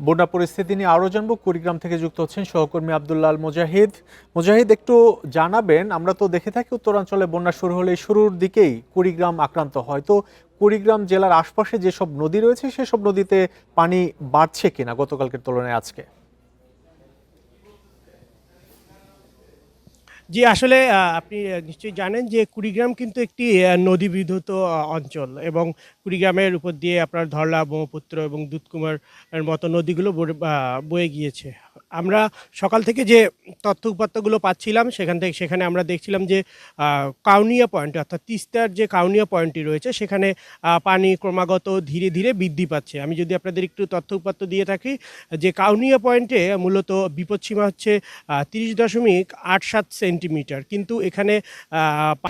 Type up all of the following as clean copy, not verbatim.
বন্যা পরিস্থিতি নিয়ে আরও জানবো। কুড়িগ্রাম থেকে যুক্ত হচ্ছেন সহকর্মী আব্দুল্লাহ আল মুজাহিদ। মুজাহিদ, একটু জানাবেন, আমরা তো দেখে থাকি উত্তরাঞ্চলে বন্যা শুরু হলে শুরুর দিকেই কুড়িগ্রাম আক্রান্ত হয়, তো কুড়িগ্রাম জেলার আশপাশে যেসব নদী রয়েছে সেসব নদীতে পানি বাড়ছে কিনা গতকালকের তুলনায় আজকে? জি, আসলে আপনি নিশ্চয়ই জানেন যে কুড়িগ্রাম কিন্তু একটি নদীবিধৌত অঞ্চল এবং কুড়িগ্রামের উপর দিয়ে আপনার ধরলা, ব্রহ্মপুত্র এবং দুধকুমার এর মতো নদীগুলো বয়ে গিয়েছে। আমরা সকাল থেকে যে তথ্য-উপাত্তগুলো পাচ্ছিলাম সেখানে আমরা দেখছিলাম যে কাউনিয়া পয়েন্ট অর্থাৎ তিস্তার যে কাউনিয়া পয়েন্টটি রয়েছে সেখানে পানি ক্রমাগত ধীরে ধীরে বৃদ্ধি পাচ্ছে। আমি যদি আপনাদের একটু তথ্য-উপাত্ত দিয়ে থাকি, যে কাউনিয়া পয়েন্টে মূলত বিপদসীমা হচ্ছে ৩০.৮৭ সেন্টিমিটার, কিন্তু এখানে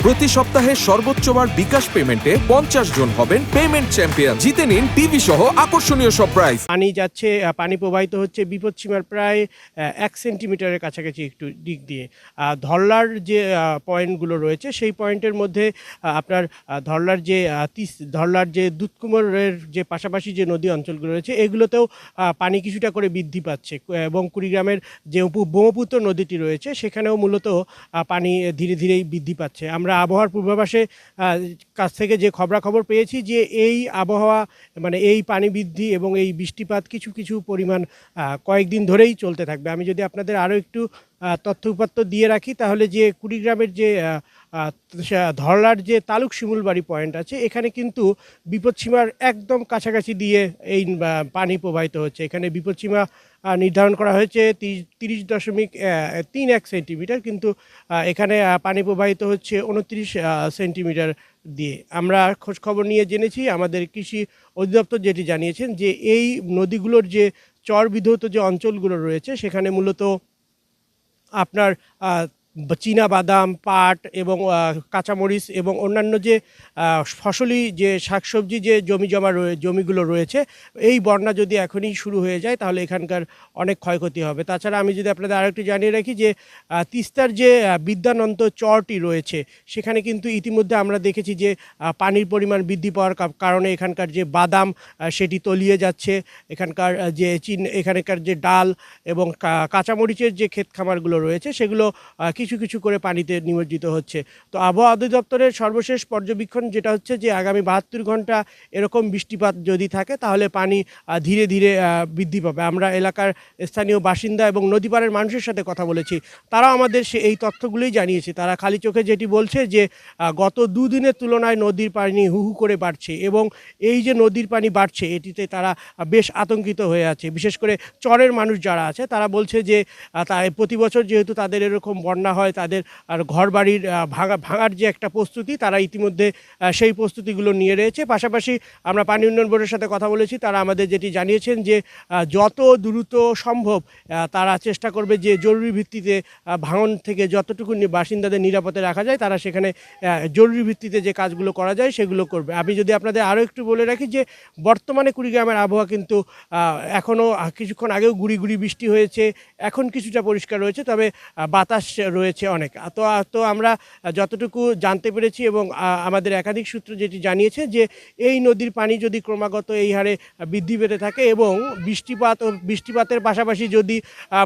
প্রতি সপ্তাহে সর্বোচ্চবার বিকাশ পেমেন্টে 50 জন হবেন পেমেন্ট চ্যাম্পিয়ন। জিতে নিন টিভি সহ আকর্ষণীয় সব প্রাইজ। পানি যাচ্ছে, পানি প্রবাহিত হচ্ছে বিপদসীমার প্রায় 1 সেন্টিমিটারের কাছাকাছি একটু দিক দিয়ে। ধরলার যে পয়েন্টগুলো রয়েছে সেই পয়েন্টের মধ্যে আপনার ধরলার যে দুধকুমারের যে পাশাপাশি যে নদী অঞ্চলগুলো রয়েছে এগুলোতেও পানি কিছুটা করে বৃদ্ধি পাচ্ছে এবং কুড়িগ্রামের যে ব্রহ্মপুত্র নদীটি রয়েছে সেখানেও মূলত পানি ধীরে ধীরেই বৃদ্ধি পাচ্ছে। আমরা আবহাওয়ার পূর্বাভাসে কাছ থেকে যে খবরাখবর পেয়েছি যে এই আবহাওয়া মানে এই পানি বৃদ্ধি এবং এই বৃষ্টিপাত কিছু কিছু পরিমাণ কয়েকদিন ধরেই চলতে থাকবে। আমি যদি আপনাদের আরও একটু তথ্য-উপাত্ত দিয়ে রাখি, তাহলে যে কুড়িগ্রামের যে ধরলার যে তালুক শিমুলবাড়ি পয়েন্ট আছে এখানে কিন্তু বিপদসীমার একদম কাছাকাছি দিয়ে এই পানি প্রবাহিত হচ্ছে। এখানে বিপদসীমা নির্ধারণ করা হয়েছে 30.31 সেন্টিমিটার, কিন্তু এখানে পানি প্রবাহিত হচ্ছে 29 সেন্টিমিটার দিয়ে। আমরা খোঁজখবর নিয়ে জেনেছি, আমাদের কৃষি অধিদপ্তর যেটি জানিয়েছেন যে এই নদীগুলোর যে চরবিধৌত যে অঞ্চলগুলো রয়েছে সেখানে মূলত আপনার চীনা বাদাম, পাট এবং কাঁচামরিচ এবং অন্যান্য যে ফসলি যে শাকসবজি যে জমিগুলো রয়েছে, এই বন্যা যদি এখনই শুরু হয়ে যায় তাহলে এখানকার অনেক ক্ষয়ক্ষতি হবে। তাছাড়া আমি যদি আপনাদের আরেকটু জানিয়ে রাখি যে তিস্তার যে বিদ্যানন্ত চরটি রয়েছে সেখানে কিন্তু ইতিমধ্যে আমরা দেখেছি যে পানির পরিমাণ বৃদ্ধি পাওয়ার কারণে এখানকার যে বাদাম সেটি তলিয়ে যাচ্ছে। এখানকার যে ডাল এবং কাঁচামরিচের যে ক্ষেত খামারগুলো রয়েছে সেগুলো কিছু কিছু করে পানিতে নিমজ্জিত হচ্ছে। তো আবহাওয়া অধিদপ্তরের সর্বশেষ পর্যবেক্ষণ যেটা হচ্ছে যে আগামী 72 ঘন্টা এরকম বৃষ্টিপাত যদি থাকে তাহলে পানি ধীরে ধীরে বৃদ্ধি পাবে। আমরা এলাকার স্থানীয় বাসিন্দা এবং নদীপাড়ের মানুষের সাথে কথা বলেছি, তারাও আমাদের এই তথ্যগুলোই জানিয়েছে। তারা খালি চোখে যেটি বলছে যে গত দুদিনের তুলনায় নদীর পানি হু হু করে বাড়ছে এবং এই যে নদীর পানি বাড়ছে এটিতে তারা বেশ আতঙ্কিত হয়ে আছে। বিশেষ করে চরের মানুষ যারা আছে তারা বলছে যে প্রতি বছর যেহেতু তাদের এরকম বন্যা হয়, তাদের আর ঘরবাড়ির ভাঙার যে একটা প্রস্তুতি তারা ইতিমধ্যে সেই প্রস্তুতিগুলো নিয়ে রয়েছে। পাশাপাশি আমরা পানি উন্নয়ন বোর্ডের সাথে কথা বলেছি, তারা আমাদের যেটি জানিয়েছেন যে যত দ্রুত সম্ভব তারা চেষ্টা করবে যে জরুরি ভিত্তিতে ভাঙন থেকে যতটুকু বাসিন্দাদের নিরাপদে রাখা যায় তারা সেখানে জরুরি ভিত্তিতে যে কাজগুলো করা যায় সেগুলো করবে। আমি যদি আপনাদের আরও একটু বলে রাখি যে বর্তমানে কুড়িগ্রামের আবহাওয়া কিন্তু এখনও কিছুক্ষণ আগেও গুড়ি গুড়ি বৃষ্টি হয়েছে, এখন কিছুটা পরিষ্কার রয়েছে, তবে বাতাস রয়েছে অনেক। তো আমরা যতটুকু জানতে পেরেছি এবং আমাদের একাধিক সূত্র যেটি জানিয়েছে যে এই নদীর পানি যদি ক্রমাগত এই হারে বৃদ্ধি পেতে থাকে এবং বৃষ্টিপাতের পাশাপাশি যদি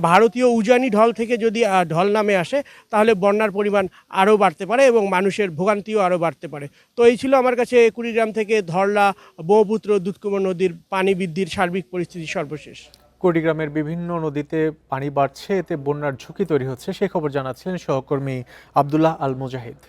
ভারতীয় উজানি ঢল থেকে যদি ঢল নামে আসে তাহলে বন্যার পরিমাণ আরও বাড়তে পারে এবং মানুষের ভোগান্তিও আরও বাড়তে পারে। তো এই ছিল আমার কাছে কুড়িগ্রাম থেকে ধরলা, ব্রহ্মপুত্র, দুধকুমার নদীর পানি বৃদ্ধির সার্বিক পরিস্থিতি সর্বশেষ। কুড়িগ্রামের বিভিন্ন নদীতে পানি বাড়ছে, এতে বন্যার ঝুঁকি তৈরি হচ্ছে, সে খবর জানাচ্ছিলেন সহকর্মী আব্দুল্লাহ আল মুজাহিদ।